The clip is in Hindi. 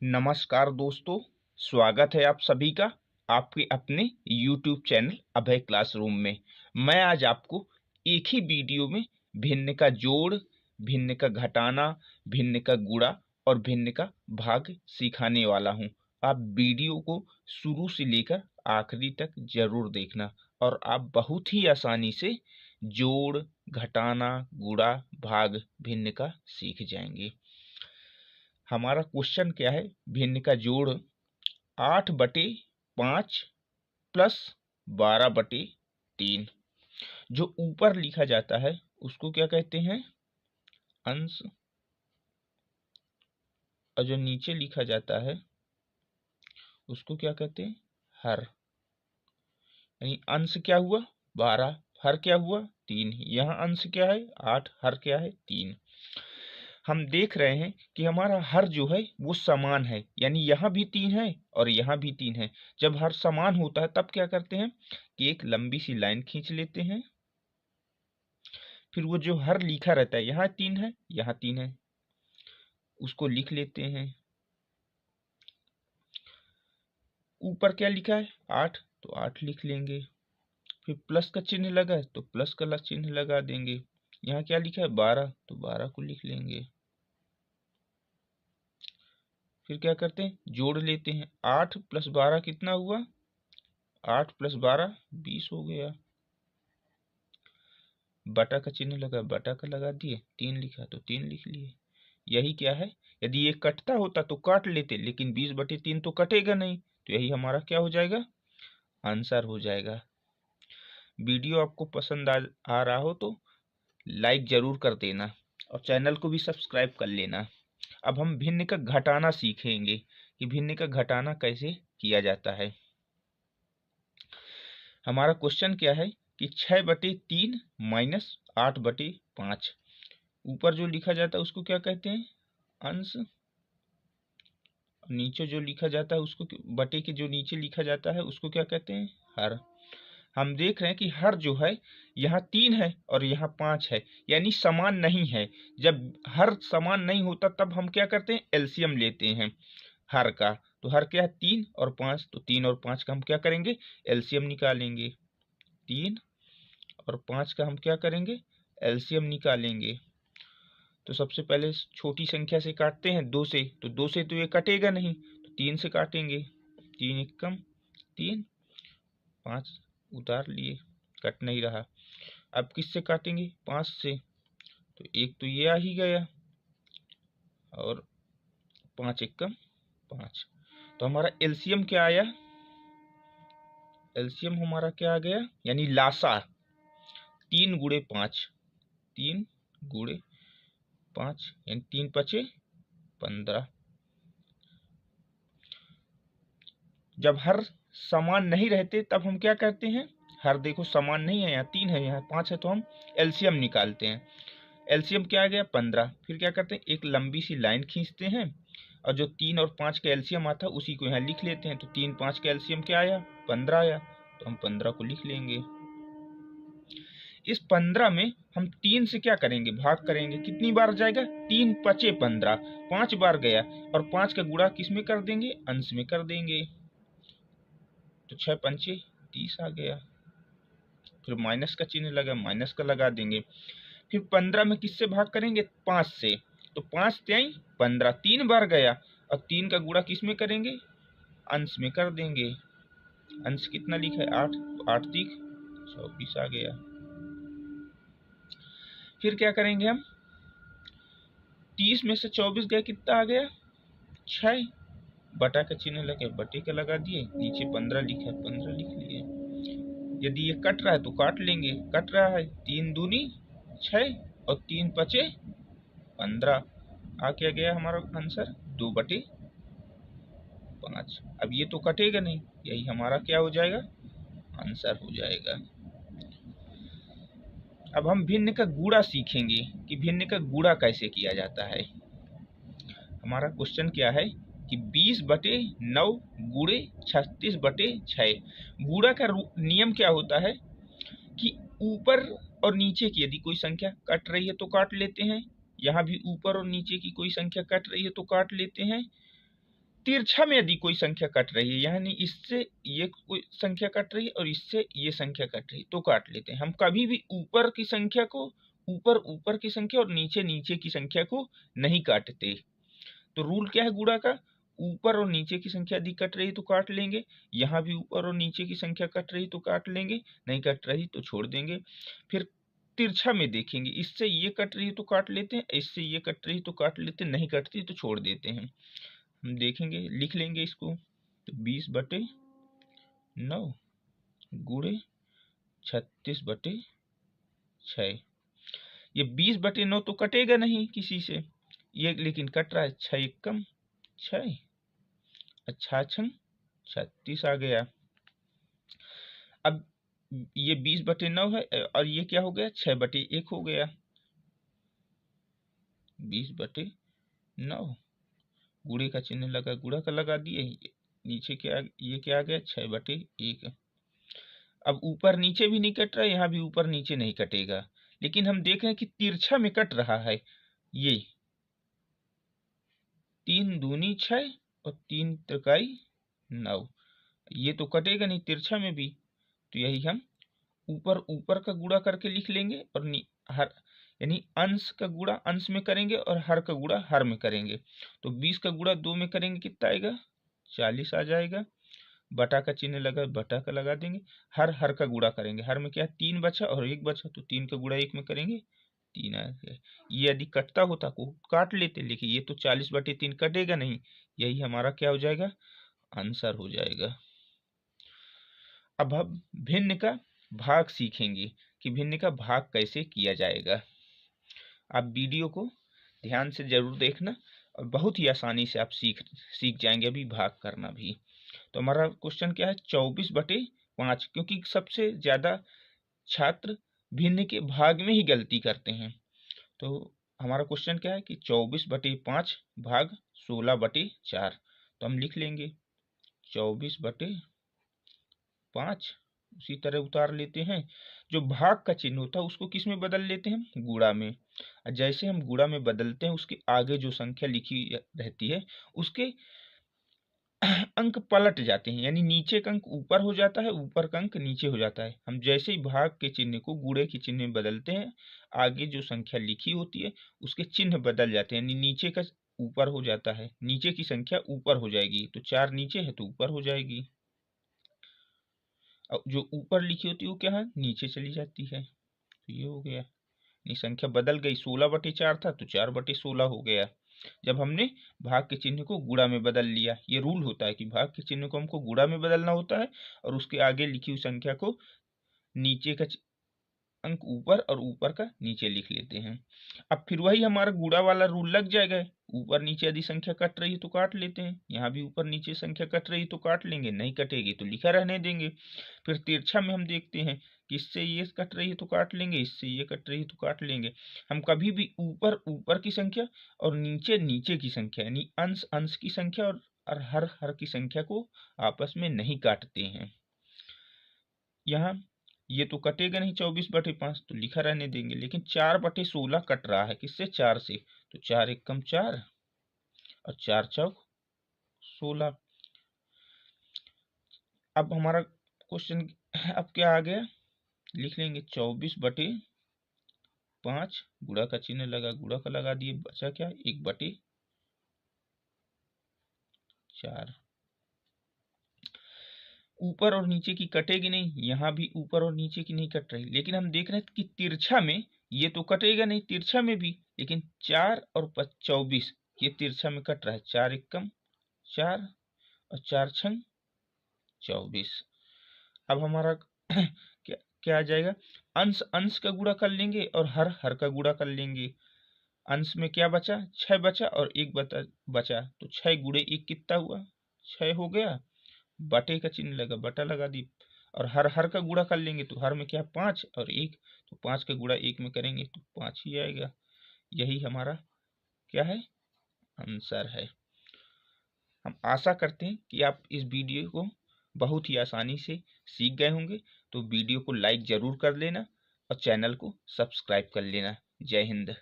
नमस्कार दोस्तों, स्वागत है आप सभी का आपके अपने YouTube चैनल अभय क्लासरूम में। मैं आज आपको एक ही वीडियो में भिन्न का जोड़, भिन्न का घटाना, भिन्न का गुणा और भिन्न का भाग सिखाने वाला हूं। आप वीडियो को शुरू से लेकर आखिरी तक जरूर देखना और आप बहुत ही आसानी से जोड़, घटाना, गुणा, भाग, भिन्न का सीख जाएंगे। हमारा क्वेश्चन क्या है? भिन्न का जोड़ 8/5 प्लस 12/3। जो ऊपर लिखा जाता है उसको क्या कहते हैं? अंश। और जो नीचे लिखा जाता है उसको क्या कहते हैं? हर। यानी अंश क्या हुआ? 12, हर क्या हुआ? 3। यहाँ अंश क्या है? 8, हर क्या है? 3। हम देख रहे हैं कि हमारा हर जो है वो समान है, यानी यहाँ भी 3 है और यहाँ भी 3 है। जब हर समान होता है तब क्या करते हैं कि एक लंबी सी लाइन खींच लेते हैं। फिर वो जो हर लिखा रहता है, यहाँ 3 है, यहाँ 3 है, उसको लिख लेते हैं। ऊपर क्या लिखा है? 8, तो 8 लिख लेंगे। फिर प्लस का चिन्ह लगा है तो प्लस का चिन्ह लगा देंगे। यहाँ क्या लिखा है? 12, तो 12 को लिख लेंगे। फिर क्या करते हैं? जोड़ लेते हैं। 8 + 12 कितना हुआ? 8 + 12 20 हो गया। बटा का चिन्ह लगा, बटा का लगा दिए। 3 लिखा तो 3 लिख लिए। यही क्या है? यदि ये कटता होता तो काट लेते, लेकिन 20/3 तो कटेगा नहीं, तो यही हमारा क्या हो जाएगा? आंसर हो जाएगा। वीडियो आपको पसंद आ रहा हो तो लाइक जरूर कर देना और चैनल को भी सब्सक्राइब कर लेना। अब हम भिन्न का घटाना सीखेंगे कि भिन्न का घटाना कैसे किया जाता है। हमारा क्वेश्चन क्या है कि 6/3 माइनस 8/5। ऊपर जो लिखा जाता है उसको क्या कहते हैं? अंश। नीचे जो लिखा जाता है उसको बटे के जो नीचे लिखा जाता है उसको क्या कहते हैं? हर। हम देख रहे हैं कि हर जो है यहाँ 3 है और यहाँ 5 है, यानी समान नहीं है। जब हर समान नहीं होता तब हम क्या करते हैं? एलसीएम लेते हैं हर का। तो हर क्या है? 3 और 5, तो 3 और 5 का हम क्या करेंगे? एलसीएम निकालेंगे। 3 और 5 का हम क्या करेंगे? एलसीएम निकालेंगे। तो सबसे पहले छोटी संख्या से काटते हैं, 2 से। तो 2 से तो ये कटेगा नहीं, तो 3 से काटेंगे। 3 एकम 3, 5 उतार लिए, कट नहीं रहा। अब किससे काटेंगे? 5 से। तो एक तो ये आ ही गया और 5 एकम 5। तो हमारा एलसीएम क्या आया? एलसीएम हमारा क्या आ गया? यानी लासा 3 × 5, 3 × 5 यानी 3 × 5 = 15। जब हर समान नहीं रहते तब हम क्या करते हैं? हर देखो समान नहीं है, यहाँ 3 है, यहाँ 5 है, तो हम एलसीएम निकालते हैं। एलसीएम क्या आ गया? 15। फिर क्या करते हैं? एक लंबी सी लाइन खींचते हैं और जो 3 और 5 का एलसीएम आता है उसी को यहाँ लिख लेते हैं। तो 3, 5 का एलसीएम क्या आया? 15 आया, तो हम 15 को लिख लेंगे। इस 15 में हम 3 से क्या करेंगे? भाग करेंगे। कितनी बार जाएगा? 3 × 5 = 15, 5 बार गया। और 5 का गुणा किस में कर देंगे? अंश में कर देंगे। तो 6 × 5 = 30 आ गया। फिर माइनस का चिन्ह लगा, माइनस का लगा देंगे। फिर 15 में किससे भाग करेंगे? 5 से। तो 5 × 3 = 15, 3 बार गया। और 3 का गुणा किस में करेंगे? अंश में कर देंगे। अंश कितना लिखा है? 8, तो 8 × 3 = 24 आ गया। फिर क्या करेंगे हम? 30 में से 24 गया, कितना आ गया? 6। बटा का चिन्ह लगे, बटे का लगा दिए। नीचे 15 लिखा है, 15 लिख लिए। यदि ये कट रहा है तो काट लेंगे। कट रहा है, 3 दूनी 6 और 3 × 5 = 15। आ क्या गया हमारा आंसर? 2/5। अब ये तो कटेगा नहीं, यही हमारा क्या हो जाएगा? आंसर हो जाएगा। अब हम भिन्न का गुणा सीखेंगे कि भिन्न का गुणा कैसे किया जाता है। हमारा क्वेश्चन क्या है कि 20/9 × 36/6। गुणा का नियम क्या होता है कि ऊपर और नीचे की यदि कोई संख्या कट रही है तो काट लेते हैं। यहाँ भी ऊपर और नीचे की कोई संख्या कट रही है तो काट लेते हैं। तिरछा में यदि कोई संख्या कट रही है, यानी इससे ये कोई संख्या कट रही है और इससे ये संख्या कट रही है, तो काट लेते हैं। हम कभी भी ऊपर की संख्या को, ऊपर की संख्या और नीचे की संख्या को नहीं काटते। तो रूल क्या है गुणा का, ऊपर और नीचे की संख्या यदि कट रही तो काट लेंगे, यहाँ भी ऊपर और नीचे की संख्या कट रही तो काट लेंगे, नहीं कट रही तो छोड़ देंगे। फिर तिरछा में देखेंगे, इससे ये कट रही तो काट लेते हैं, इससे ये कट रही तो काट लेते हैं, नहीं कटती तो छोड़ देते हैं। हम देखेंगे, लिख लेंगे इसको, तो 20/9 गुणे 36/6। ये 20/9 तो कटेगा नहीं किसी से, ये लेकिन कट रहा है, 6 एकम 6, 6 36 आ गया। अब ये 20/9 है और ये क्या हो गया, 6/1 हो गया। 20/9 गुणे का चिन्ह लगा, गुणा का लगा दिए, नीचे क्या, ये क्या आ गया, 6/1। अब ऊपर नीचे भी नहीं कट रहा है, यहाँ भी ऊपर नीचे नहीं कटेगा, लेकिन हम देख रहे हैं कि तिरछा में कट रहा है। ये 3 दूनी 6 और 3 त्रिकाई 9, ये तो कटेगा नहीं तिरछा में भी, तो यही हम ऊपर का गुणा करके लिख लेंगे और हर, यानी अंश का गुणा अंश में करेंगे और हर का गुणा हर में करेंगे। तो 20 का गुणा 2 में करेंगे, कितना आएगा, 40 आ जाएगा। बटा का चिन्ह लगा, बटा का लगा देंगे। हर का गुणा करेंगे, हर में क्या 3 बचा और 1 बचा, तो 3 का गुणा 1 में करेंगे, 3 आ गया। ये यदि कटता होता को काट लेते, लेकिन ये तो 40/3 कटेगा नहीं, यही हमारा क्या हो जाएगा, आंसर हो जाएगा। अब हम भिन्न का भाग सीखेंगे कि भिन्न का भाग कैसे किया जाएगा। आप वीडियो को ध्यान से जरूर देखना और बहुत ही आसानी से आप सीख जाएंगे अभी भाग करना भी। तो हमारा क्वेश्चन क्या है, 24/5, क्योंकि सबसे ज्यादा छात्र भिन्न के भाग में ही गलती करते हैं। तो हमारा क्वेश्चन क्या है कि 24/5 भाग 16/4। तो हम लिख लेंगे 24/5, उसी तरह उतार लेते हैं। जो भाग का चिन्ह होता है उसको किस में बदल लेते हैं, गुणा में। जैसे हम गुणा में बदलते हैं, उसके आगे जो संख्या लिखी रहती है उसके अंक पलट जाते हैं, यानी नीचे का अंक ऊपर हो जाता है, ऊपर का अंक नीचे हो जाता है। हम जैसे ही भाग के चिन्ह को गुणे के चिन्ह में बदलते हैं, आगे जो संख्या लिखी होती है उसके चिन्ह बदल जाते हैं, यानी नीचे का ऊपर हो जाता है, नीचे की संख्या ऊपर हो जाएगी। तो 4 नीचे है तो ऊपर हो जाएगी, और जो ऊपर लिखी होती है वो क्या है, नीचे चली जाती है। तो ये हो गया, ये संख्या बदल गई, 16/4 था तो 4/16 हो गया, जब हमने भाग के चिन्ह को गुणा में बदल लिया। ये रूल होता है कि भाग के चिन्ह को हमको गुणा में बदलना होता है और उसके आगे लिखी हुई संख्या को नीचे का अंक ऊपर और ऊपर का नीचे लिख लेते हैं। अब फिर वही हमारा गुणा वाला रूल लग जाएगा, ऊपर नीचे यदि संख्या कट रही है तो काट लेते हैं, यहाँ भी ऊपर नीचे संख्या कट रही है तो काट लेंगे, नहीं कटेगी तो लिखा रहने देंगे। फिर तिरछा में हम देखते हैं कि इससे ये कट रही है तो काट लेंगे, इससे ये कट रही है तो काट लेंगे। हम कभी भी ऊपर की संख्या और नीचे की संख्या, यानी अंश की संख्या और हर की संख्या को आपस में नहीं काटते हैं। यहाँ ये तो कटेगा नहीं 24/5, तो लिखा रहने देंगे, लेकिन 4/16 कट रहा है, किससे, 4 से। तो 4 एकम 4 और 4 चौक 16। अब हमारा क्वेश्चन अब क्या आ गया, लिख लेंगे 24/5, गुणा का चिन्ह लगा, गुणा का लगा दिए, बचा क्या, 1/4। ऊपर और नीचे की कटेगी नहीं, यहाँ भी ऊपर और नीचे की नहीं कट रही, लेकिन हम देख रहे हैं कि तिरछा में ये तो कटेगा नहीं, तिरछा में भी, लेकिन 4 और 24 ये तिरछा में कट रहा है। 4 एकम 4 और 4 छंग 24। अब हमारा क्या आ जाएगा, अंश का गुणा कर लेंगे और हर का गुणा कर लेंगे। अंश में क्या बचा, 6 बचा और 1 बचा, तो 6 गुणे 1 कितना हुआ, 6 हो गया। बटे का चिन्ह लगा, बटा लगा दी, और हर का गुणा कर लेंगे, तो हर में क्या 5 और 1, तो 5 का गुणा 1 में करेंगे तो 5 ही आएगा। यही हमारा क्या है, आंसर है। हम आशा करते हैं कि आप इस वीडियो को बहुत ही आसानी से सीख गए होंगे। तो वीडियो को लाइक जरूर कर लेना और चैनल को सब्सक्राइब कर लेना। जय हिंद।